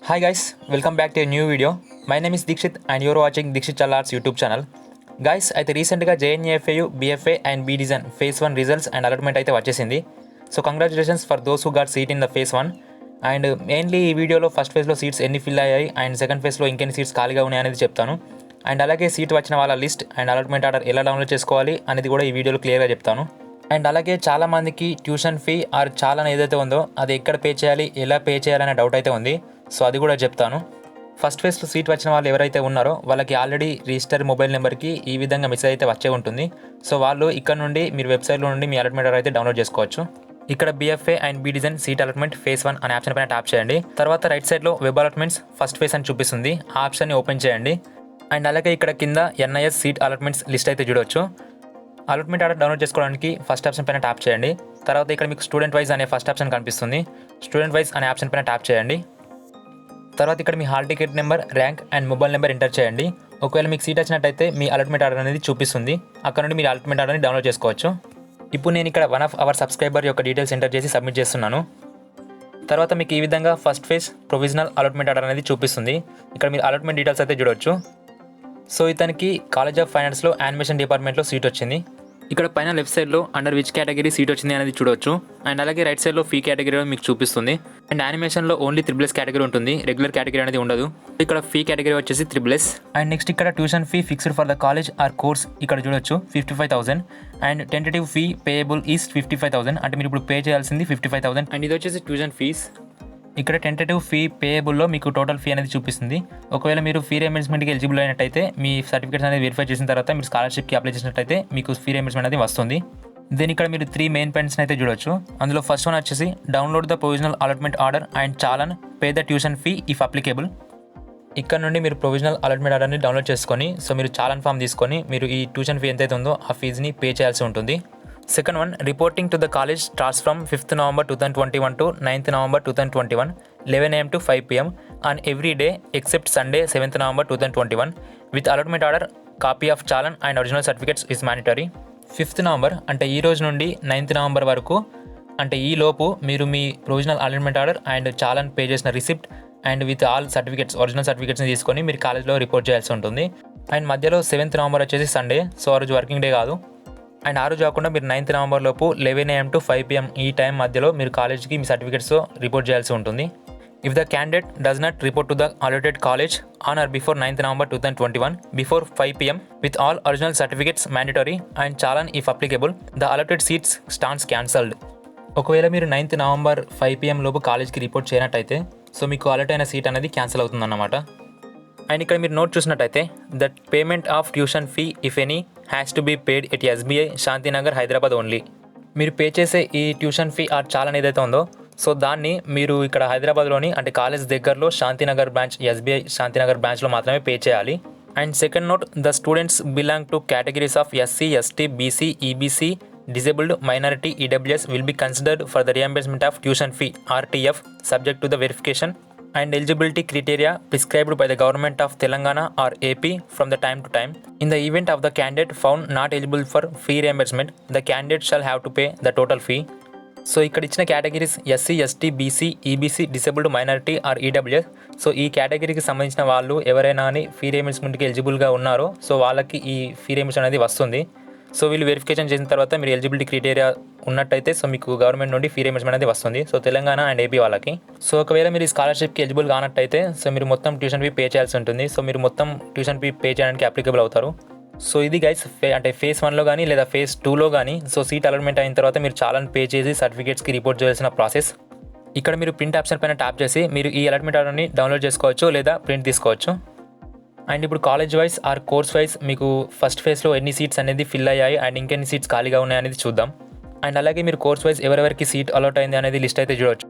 Hi guys, welcome back to a new video. My name is Dikshit and you're watching Dikshit Chalar's YouTube channel. Guys అయితే రీసెంట్గా JNAFAU BFA and B design phase 1 results and allotment అయితే వచ్చేసింది. So congratulations for those who got seat in the phase 1. And mainly ఈ వీడియోలో first ఫేజ్లో seats ఎన్ని fill అయ్యాయి and second ఫేజ్లో ఇంకెన్ని సీట్స్ ఖాళీగా ఉన్నాయి అనేది చెప్తాను. అండ్ అలాగే సీట్ వచ్చిన వాళ్ళ లిస్ట్ అండ్ అలాట్మెంట్ ఆర్డర్ ఎలా డౌన్లోడ్ చేసుకోవాలి అనేది కూడా ఈ వీడియోలో క్లియర్గా చెప్తాను. అండ్ అలాగే చాలామందికి ట్యూషన్ ఫీ ఆర్ చాలా ఏదైతే ఉందో అది ఎక్కడ పే చేయాలి, ఎలా పే చేయాలనే డౌట్ అయితే ఉంది. సో అది కూడా చెప్తాను. ఫస్ట్ ఫేజ్లో సీట్ వచ్చిన వాళ్ళు ఎవరైతే ఉన్నారో వాళ్ళకి ఆల్రెడీ రిజిస్టర్ మొబైల్ నెంబర్కి ఈ విధంగా మెసేజ్ అయితే వచ్చే ఉంటుంది. సో వాళ్ళు ఇక్కడ నుండి మీరు వెబ్సైట్లో నుండి మీ అలాట్మెంట్ ఆర్డర్ అయితే డౌన్లోడ్ చేసుకోవచ్చు. ఇక్కడ BFA and B design seat allotment phase 1 అనే ఆప్షన్ పైన ట్యాప్ చేయండి. తర్వాత రైట్ సైడ్లో వెబ్ అలాట్మెంట్స్ ఫస్ట్ ఫేజ్ అని చూపిస్తుంది. ఆ ఆప్షన్ని ఓపెన్ చేయండి. అండ్ అలాగే ఇక్కడ కింద ఎన్ఐఎస్ సీట్ అలాట్మెంట్స్ లిస్ట్ అయితే చూడవచ్చు. అలాట్మెంట్ ఆర్డర్ డౌన్లోడ్ చేసుకోవడానికి ఫస్ట్ ఆప్షన్ పైన ట్యాప్ చేయండి. తర్వాత ఇక్కడ మీకు స్టూడెంట్ వైజ్ అనే ఫస్ట్ ఆప్షన్ కనిపిస్తుంది. స్టూడెంట్ వైజ్ అనే ఆప్షన్ పైన ట్యాప్ చేయండి. తర్వాత ఇక్కడ మీ hall ticket number, rank and mobile number enter చేయండి. ఒకవేళ మీకు సీట్ వచ్చినట్టయితే మీ అలాట్మెంట్ ఆర్డర్ అనేది చూపిస్తుంది. అక్కడ నుండి మీరు అలాట్మెంట్ ఆర్డర్ని డౌన్లోడ్ చేసుకోవచ్చు. ఇప్పుడు నేను ఇక్కడ వన్ ఆఫ్ అవర్ సబ్స్క్రైబర్ యొక్క డీటెయిల్స్ ఎంటర్ చేసి సబ్మిట్ చేస్తున్నాను. తర్వాత మీకు ఈ విధంగా first phase provisional allotment order అనేది చూపిస్తుంది. ఇక్కడ మీరు అలాట్మెంట్ డీటెయిల్స్ అయితే చూడవచ్చు. సో ఇతనికి కాలేజ్ ఆఫ్ ఫైనాన్స్లో యానిమేషన్ డిపార్ట్మెంట్లో సీట్ వచ్చింది. ఇక్కడ పైన లెఫ్ట్ సైడ్లో అండర్ విచ్ కేటగిరీ సీట్ వచ్చింది అనేది చూడవచ్చు. అండ్ అలాగే రైట్ సైడ్లో ఫీ కేటగిరీలో మీకు చూపిస్తుంది. అండ్ యానిమేషన్లో ఓన్లీ త్రిబుల్ కేటగిరీ ఉంటుంది, రెగ్యులర్ కేటగిరీ అనేది ఉండదు. ఇక్కడ ఫీ కేటగిరీ వచ్చేసి త్రిబుల్. అండ్ నెక్స్ట్ ఇక్కడ tuition fee fixed for the college are course ఇక్కడ చూడొచ్చు 55,000. And tentative fee payable is 55,000. అంటే మీరు ఇప్పుడు పే చేయాల్సింది 55,000. అండ్ ఇది వచ్చేసి ట్యూషన్ ఫీస్. ఇక్కడ టెంటేటివ్ ఫీ పేయబుల్లో మీకు టోటల్ ఫీ అనేది చూపిస్తుంది. ఒకవేళ మీరు ఫీ రీయింబర్స్మెంట్కి ఎలిజిబుల్ అయినట్టయితే మీ సర్టిఫికేట్స్ అనేది వెరిఫై చేసిన తర్వాత మీరు స్కాలర్షిప్కి అప్లై చేసినట్టయితే మీకు ఫీ రీయింబర్స్మెంట్ అనేది వస్తుంది. దీని ఇక్కడ మీరు 3 మెయిన్ పాయింట్స్ అయితే చూడొచ్చు. అందులో ఫస్ట్ వన్ వచ్చేసి download the provisional allotment order and challan pay the tuition fee if applicable. ఇక్కడ నుండి మీరు ప్రొవిజనల్ అలాట్మెంట్ ఆర్డర్ని డౌన్లోడ్ చేసుకొని సో మీరు చాలన్ ఫామ్ తీసుకొని మీరు ఈ ట్యూషన్ ఫీ ఎంతైతే ఉందో ఆ ఫీజుని పే చేయాల్సి ఉంటుంది. Second one reporting to the college starts from 5th November 2021 to 9th November 2021 11 AM to 5 PM on every day except Sunday 7th November 2021 with allotment order copy of challan and original certificates is mandatory. 5th November అంటే ఈ రోజు నుండి 9th November వరకు అంటే ఈ లోపు మీరు మీ provisional allotment order and challan pay చేసిన receipt and with all certificates original సర్టిఫికేట్స్ని తీసుకొని మీరు కాలేజ్లో రిపోర్ట్ చేయాల్సి ఉంటుంది. అండ్ మధ్యలో 7th November వచ్చేసి సండే, సో ఆ రోజు వర్కింగ్ డే కాదు. అండ్ ఆ రోజు కాకుండా మీరు 9th November లోపు 11 AM to 5 PM ఈ టైం మధ్యలో మీరు కాలేజ్కి మీ సర్టిఫికేట్స్ రిపోర్ట్ చేయాల్సి ఉంటుంది. If the candidate does not report to the allotted college on are before 9th November 2021 before 5 PM with all original certificates mandatory and చాలన్ if applicable the allotted seats stands cancelled. ఒకవేళ మీరు 9th November 5 PM లోపు కాలేజ్కి report చేయనట్టయితే so మీకు allot అయిన seat అనేది cancel అవుతుందన్నమాట. And ఇక్కడ మీరు నోట్ చూసినట్టయితే that payment of tuition fee if any has to be paid at SBI Shantinagar Hyderabad only. మీరు పే చేసే ఈ ట్యూషన్ ఫీ ఆర్ చాలన్ ఏదైతే ఉందో సో దాన్ని మీరు ఇక్కడ హైదరాబాద్లోని అంటే కాలేజ్ దగ్గరలో శాంతినగర్ బ్రాంచ్ SBI శాంతినగర్ బ్రాంచ్లో మాత్రమే పే చేయాలి. And second note the students belong to categories of SC, ST, BC, EBC, disabled, minority, EWS will be considered for the reimbursement of tuition fee RTF subject to the verification and eligibility criteria prescribed by the government of Telangana or AP from the time to time. In the event of the candidate found not eligible for fee reimbursement, the candidate shall have to pay the total fee. So ఇక్కడ ఇచ్చిన categories SC, ST, BC, EBC, disabled, minority or EWS. So ఈ కేటగిరీకి సంబంధించిన వాళ్ళు ఎవరైనా అని fee రీయింబర్స్మెంట్కి ఎలిజిబుల్గా ఉన్నారో so వాళ్ళకి ఈ ఫీ రీయింబర్స్మెంట్ అనేది వస్తుంది. సో వీళ్ళు వెరిఫికేషన్ చేసిన తర్వాత మీరు ఎలిజిబిలిటీ క్రైటీరియా ఉన్నట్టయితే సో మీకు గవర్నమెంట్ నుండి ఫీ రీయింబర్స్మెంట్ అనేది వస్తుంది. సో తెలంగాణ అండ్ AP వాళ్ళకి. సో ఒకవేళ మీరు ఈ స్కాలర్షిప్కి ఎలిజిబుల్ కానట్టయితే సో మీరు మొత్తం ట్యూషన్ ఫీ పే చేయాల్సి ఉంటుంది. సో మీరు మొత్తం ట్యూషన్ ఫీ పే చేయడానికి అప్లికేబుల్ అవుతారు. సో ఇది గైస్ అంటే ఫేజ్ 1లో కానీ లేదా ఫేజ్ 2లో కానీ సో సీట్ అలాట్మెంట్ అయిన తర్వాత మీరు చాలాన్ పే చేసి సర్టిఫికేట్స్కి రిపోర్ట్ చేయాల్సిన ప్రాసెస్. ఇక్కడ మీరు ప్రింట్ ఆప్షన్ పైన ట్యాప్ చేసి మీరు ఈ అలాట్మెంట్ ఆర్డర్ని డౌన్లోడ్ చేసుకోవచ్చు లేదా ప్రింట్ తీసుకోవచ్చు. అండ్ ఇప్పుడు college wise or course wise మీకు ఫస్ట్ ఫేజ్లో ఎన్ని సీట్స్ అనేది ఫిల్ అయ్యాయి అండ్ ఇంకెన్ని సీట్స్ ఖాళీగా ఉన్నాయి అనేది చూద్దాం. అండ్ అలాగే మీరు కోర్స్ వైజ్ ఎవరెవరికి సీట్ అలాట్ అయింది అనేది లిస్ట్ అయితే చూడవచ్చు.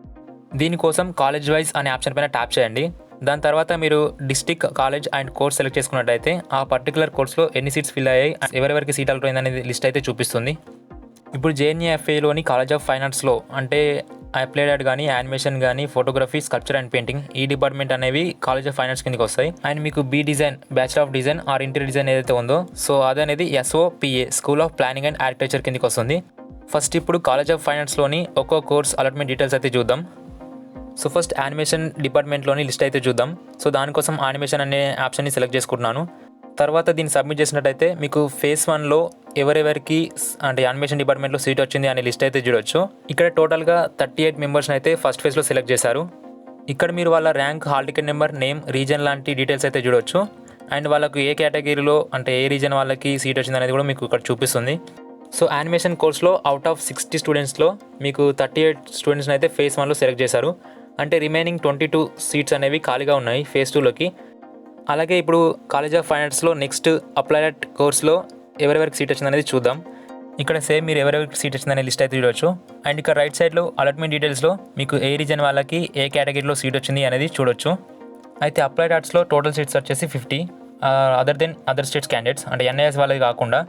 దీనికోసం కాలేజ్ వైజ్ అనే ఆప్షన్ పైన ట్యాప్ చేయండి. దాని తర్వాత మీరు district, college and course select చేసుకున్నట్టయితే ఆ పర్టికులర్ కోర్స్లో ఎన్ని సీట్స్ ఫిల్ అయ్యాయి, ఎవరెవరికి సీట్ అలాట్ అయింది అనేది లిస్ట్ అయితే చూపిస్తుంది. ఇప్పుడు JNAFAలోని కాలేజ్ ఆఫ్ ఫైనాన్స్లో అంటే అప్లైడ్ కానీ యానిమేషన్ కానీ ఫోటోగ్రఫీ, స్కల్ప్చర్ అండ్ పెయింటింగ్ ఈ డిపార్ట్మెంట్ అనేవి కాలేజ్ ఆఫ్ ఫైనాన్స్ కిందకి వస్తాయి. అండ్ మీకు B design, bachelor of design or interior design ఏదైతే ఉందో సో అదనేది SOPA school of planning and architecture కిందకి వస్తుంది. ఫస్ట్ ఇప్పుడు కాలేజ్ ఆఫ్ ఫైనాన్స్లోని ఒక్కో కోర్స్ అలాట్మెంట్ డీటెయిల్స్ అయితే చూద్దాం. సో ఫస్ట్ యానిమేషన్ డిపార్ట్మెంట్లోని లిస్ట్ అయితే చూద్దాం. సో దానికోసం యానిమేషన్ అనే ఆప్షన్ని సెలెక్ట్ చేసుకుంటున్నాను. తర్వాత దీన్ని సబ్మిట్ చేసినట్టయితే మీకు ఫేజ్ 1లో ఎవరెవరికి అంటే యానిమేషన్ డిపార్ట్మెంట్లో సీట్ వచ్చింది అనే లిస్ట్ అయితే చూడొచ్చు. ఇక్కడ టోటల్గా 38 మెంబర్స్ని అయితే ఫస్ట్ ఫేజ్లో సెలెక్ట్ చేశారు. ఇక్కడ మీరు వాళ్ళ rank, hall ticket number, name, reason లాంటి డీటెయిల్స్ అయితే చూడొచ్చు. అండ్ వాళ్ళకు ఏ కేటగిరీలో అంటే ఏ రీజన్ వాళ్ళకి సీట్ వచ్చింది అనేది కూడా మీకు ఇక్కడ చూపిస్తుంది. సో యానిమేషన్ కోర్స్లో అవుట్ ఆఫ్ 60 స్టూడెంట్స్లో మీకు 38 స్టూడెంట్స్ని అయితే ఫేజ్ 1లో సెలెక్ట్ చేశారు. అంటే రిమైనింగ్ 22 సీట్స్ అనేవి ఖాళీగా ఉన్నాయి ఫేజ్ 2లోకి. అలాగే ఇప్పుడు కాలేజ్ ఆఫ్ ఫైన్ ఆర్ట్స్లో నెక్స్ట్ అప్లైడ్ కోర్స్లో ఎవరెవరికి సీట్ వచ్చింది అనేది చూద్దాం. ఇక్కడ సేమ్ మీరు ఎవరెవరికి సీట్ వచ్చిందనే లిస్ట్ అయితే చూడొచ్చు. అండ్ ఇక్కడ రైట్ సైడ్లో అలాట్మెంట్ డీటెయిల్స్లో మీకు ఏ రీజన్ వాళ్ళకి ఏ కేటగిరీలో సీట్ వచ్చింది అనేది చూడొచ్చు. అయితే అప్లైడ్ ఆర్ట్స్లో టోటల్ సీట్స్ వచ్చేసి 50 other than other states candidates, అంటే ఎన్ఐఎస్ వాళ్ళది కాకుండా.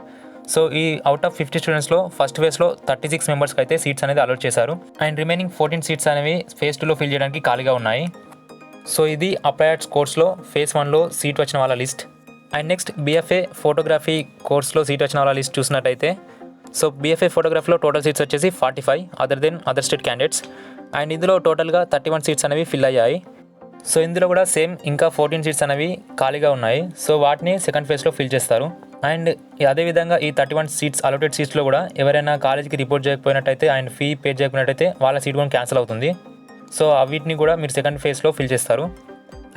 సో ఈ అవుట్ ఆఫ్ 50 స్టూడెంట్స్లో ఫస్ట్ ఫేజ్లో 36 మెంబర్స్కి అయితే సీట్స్ అనేది అలాట్ చేశారు. అండ్ రిమైనింగ్ 14 సీట్స్ అనేవి ఫేజ్ 2లో ఫిల్ చేయడానికి ఖాళీగా ఉన్నాయి. సో ఇది అప్లైడ్ కోర్స్లో ఫేజ్ 1లో సీట్ వచ్చిన వాళ్ళ list. And next BFA photography కోర్స్లో సీట్ వచ్చిన వాళ్ళ లిస్ట్ చూసినట్టయితే, సో BFA ఫోటోగ్రఫీలో టోటల్ సీట్స్ వచ్చేసి 45 other than other state candidates. And ఇందులో టోటల్గా 31 సీట్స్ అనేవి ఫిల్ అయ్యాయి. సో ఇందులో కూడా సేమ్ ఇంకా 14 సీట్స్ అనేవి ఖాళీగా ఉన్నాయి. సో వాటిని సెకండ్ ఫేజ్లో ఫిల్ చేస్తారు. అండ్ అదేవిధంగా ఈ 31 సీట్స్ అలోటెడ్ సీట్స్లో కూడా ఎవరైనా కాలేజ్కి రిపోర్ట్ చేయకపోయినట్టయితే అండ్ ఫీ పే చేయకపోయినట్టయితే వాళ్ళ సీట్ కూడా క్యాన్సిల్ అవుతుంది. సో వీటిని కూడా మీరు సెకండ్ ఫేజ్లో ఫిల్ చేస్తారు.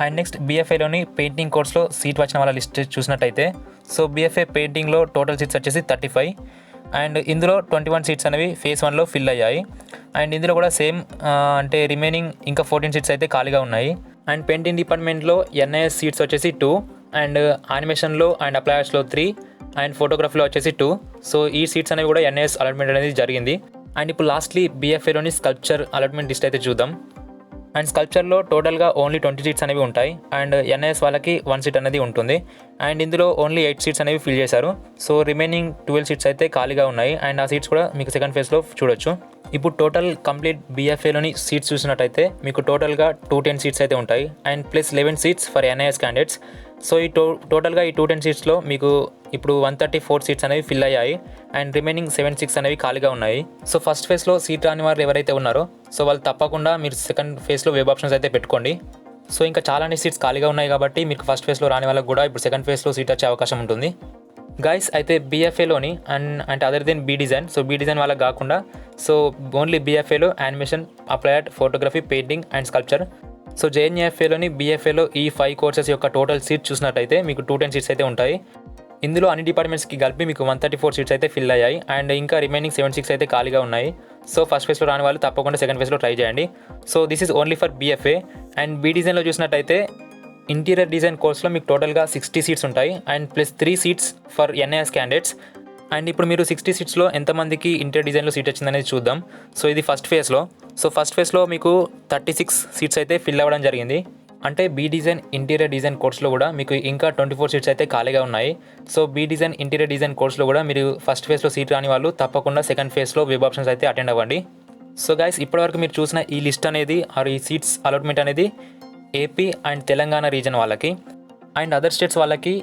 అండ్ నెక్స్ట్ BFAలోని పెయింటింగ్ కోర్స్లో సీట్ వచ్చిన వాళ్ళ లిస్ట్ చూసినట్టయితే, సో BFA పెయింటింగ్లో టోటల్ సీట్స్ వచ్చేసి 35. అండ్ ఇందులో 21 సీట్స్ అనేవి ఫేజ్ 1లో ఫిల్ అయ్యాయి. అండ్ ఇందులో కూడా సేమ్ అంటే రిమైనింగ్ ఇంకా 14 సీట్స్ అయితే ఖాళీగా ఉన్నాయి. అండ్ పెయింటింగ్ డిపార్ట్మెంట్లో NIS సీట్స్ వచ్చేసి 2, అండ్ యానిమేషన్లో అండ్ అప్లైడ్స్లో 3, అండ్ ఫోటోగ్రఫీలో వచ్చేసి 2. సో ఈ సీట్స్ అనేవి కూడా NIS అలాట్మెంట్ అనేది జరిగింది. అండ్ ఇప్పుడు లాస్ట్లీ BFAలోని స్కల్ప్చర్ అలాట్మెంట్ లిస్ట్ అయితే చూద్దాం. అండ్ స్కల్ప్చర్లో టోటల్గా ఓన్లీ 20 సీట్స్ అనేవి ఉంటాయి. అండ్ NIS వాళ్ళకి 1 సీట్ అనేది ఉంటుంది. అండ్ ఇందులో ఓన్లీ 8 సీట్స్ అనేవి ఫిల్ చేశారు. సో రిమైనింగ్ 12 సీట్స్ అయితే ఖాళీగా ఉన్నాయి. అండ్ ఆ సీట్స్ కూడా మీకు సెకండ్ ఫేజ్లో చూడొచ్చు. ఇప్పుడు టోటల్ కంప్లీట్ BFAలోని సీట్స్ చూసినట్టయితే మీకు టోటల్గా 210 సీట్స్ అయితే ఉంటాయి. And plus 11 seats for NIS candidates. So ఈ టోటల్గా ఈ 210 సీట్స్లో మీకు ఇప్పుడు 134 సీట్స్ అనేవి ఫిల్ అయ్యాయి. అండ్ రిమైనింగ్ 76 అనేవి ఖాళీగా ఉన్నాయి. సో ఫస్ట్ ఫేజ్లో సీట్ రాని వారు ఎవరైతే ఉన్నారో సో వాళ్ళు తప్పకుండా మీరు సెకండ్ ఫేజ్లో వెబ్ ఆప్షన్స్ అయితే పెట్టుకోండి. సో ఇంకా చాలానే సీట్స్ ఖాళీగా ఉన్నాయి కాబట్టి మీకు ఫస్ట్ ఫేజ్లో రాని వాళ్ళకి కూడా ఇప్పుడు సెకండ్ ఫేజ్లో సీట్ వచ్చే అవకాశం ఉంటుంది. గైస్ అయితే BFAలోని అంటే other than B design, so B design వాళ్ళకి కాకుండా సో ఓన్లీ BFAలో animation, applied, photography, painting and sculpture. So JNFAలోని BFAలో ఈ 5 కోర్సెస్ యొక్క టోటల్ సీట్ చూసినట్టయితే మీకు 210 సీట్స్ అయితే ఉంటాయి. ఇందులో అన్ని డిపార్ట్మెంట్స్కి కలిపి మీకు 134 సీట్స్ అయితే ఫిల్ అయ్యాయి. అండ్ ఇంకా రిమైనింగ్ 76 అయితే ఖాళీగా ఉన్నాయి. సో ఫస్ట్ ఫేజ్లో రాని వాళ్ళు తప్పకుండా సెకండ్ ఫేజ్లో ట్రై చేయండి. So this is only for BFA. And B డిజైన్లో చూసినట్టయితే ఇంటీరియర్ డిజైన్ కోర్స్లో మీకు టోటల్గా 60 సీట్స్ ఉంటాయి. And plus 3 seats for NIS candidates. And ఇప్పుడు మీరు 60 సీట్స్లో ఎంతమందికి ఇంటీరియర్ డిజైన్లో సీట్ వచ్చిందనేది చూద్దాం. సో ఇది ఫస్ట్ ఫేజ్లో. సో ఫస్ట్ ఫేజ్లో మీకు 36 సీట్స్ అయితే ఫిల్ అవ్వడం జరిగింది. అంటే B డిజైన్ ఇంటీరియర్ డిజైన్ కోర్స్లో కూడా మీకు ఇంకా 24 సీట్స్ అయితే ఖాళీగా ఉన్నాయి. So B design interior design కోర్స్లో కూడా మీరు ఫస్ట్ ఫేజ్లో సీట్ రాని వాళ్ళు తప్పకుండా సెకండ్ ఫేజ్లో వెబ్ ఆప్షన్స్ అయితే అటెండ్ అవ్వండి. సో గైస్ ఇప్పటివరకు మీరు చూసిన ఈ లిస్ట్ అనేది ఆర్ ఈ సీట్స్ అలాట్మెంట్ అనేది AP అండ్ తెలంగాణ రీజన్ వాళ్ళకి. అండ్ అదర్ స్టేట్స్ వాళ్ళకి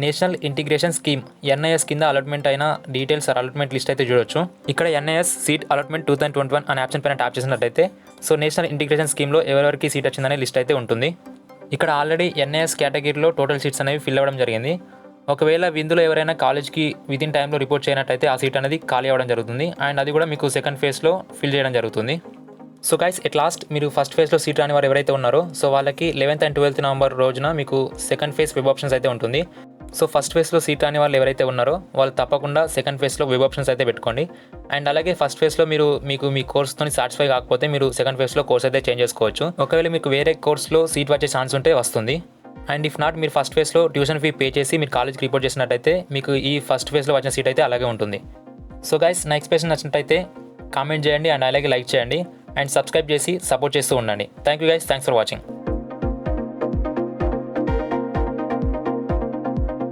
నేషనల్ ఇంటిగ్రేషన్ స్కీమ్ NIS కింద అలాట్మెంట్ అయిన డీటెయిల్స్ అలాట్మెంట్ లిస్ట్ అయితే చూడొచ్చు. ఇక్కడ NIS సీట్ అలాట్మెంట్ 2021 అనే ఆప్షన్ పైన ట్యాప్ చేసినట్టయితే సో నేషనల్ ఇంటిగ్రేషన్ స్కీమ్లో ఎవరెవరికి సీట్ వచ్చిందనే లిస్ట్ అయితే ఉంటుంది. ఇక్కడ ఆల్రెడీ NIS కేటగిరీలో టోటల్ సీట్స్ అనేవి ఫిల్ అవ్వడం జరిగింది. ఒకవేళ ఇందులో ఎవరైనా కాలేజ్కి విదిన్ టైంలో రిపోర్ట్ చేయనట్టయితే ఆ సీట్ అనేది ఖాళీ అవ్వడం జరుగుతుంది. అండ్ అది కూడా మీకు సెకండ్ ఫేజ్లో ఫిల్ చేయడం జరుగుతుంది. సో గైస్ ఎట్ లాస్ట్ మీరు ఫస్ట్ ఫేజ్లో సీట్ రాని వారు ఎవరైతే ఉన్నారో సో వాళ్ళకి 11th and 12th నవంబర్ రోజున మీకు సెకండ్ ఫేజ్ వెబ్ ఆప్షన్స్ అయితే ఉంటుంది. సో ఫస్ట్ ఫేజ్లో సీట్ రాని వాళ్ళు ఎవరైతే ఉన్నారో వాళ్ళు తప్పకుండా సెకండ్ ఫేజ్లో వెబ్ ఆప్షన్స్ అయితే పెట్టుకోండి. అండ్ అలాగే ఫస్ట్ ఫేజ్లో మీకు మీ కోర్స్తో సాటిస్ఫై కాకపోతే మీరు సెకండ్ ఫేజ్లో కోర్స్ అయితే చేంజ్ చేసుకోవచ్చు. ఒకవేళ మీకు వేరే కోర్స్లో సీట్ వచ్చే ఛాన్స్ ఉంటే వస్తుంది. అండ్ ఇఫ్ నాట్ మీరు ఫస్ట్ ఫేజ్లో ట్యూషన్ ఫీ పే చేసి మీరు కాలేజ్కి రిపోర్ట్ చేసినట్టయితే మీకు ఈ ఫస్ట్ ఫేజ్లో వచ్చిన సీట్ అయితే అలాగే ఉంటుంది. సో గైస్ నా ఎక్స్ప్రెషన్ నచ్చినట్టయితే కామెంట్ చేయండి అండ్ అలాగే లైక్ చేయండి అండ్ సబ్స్క్రైబ్ చేసి సపోర్ట్ చేస్తూ ఉండండి. Thank you guys, thanks for watching.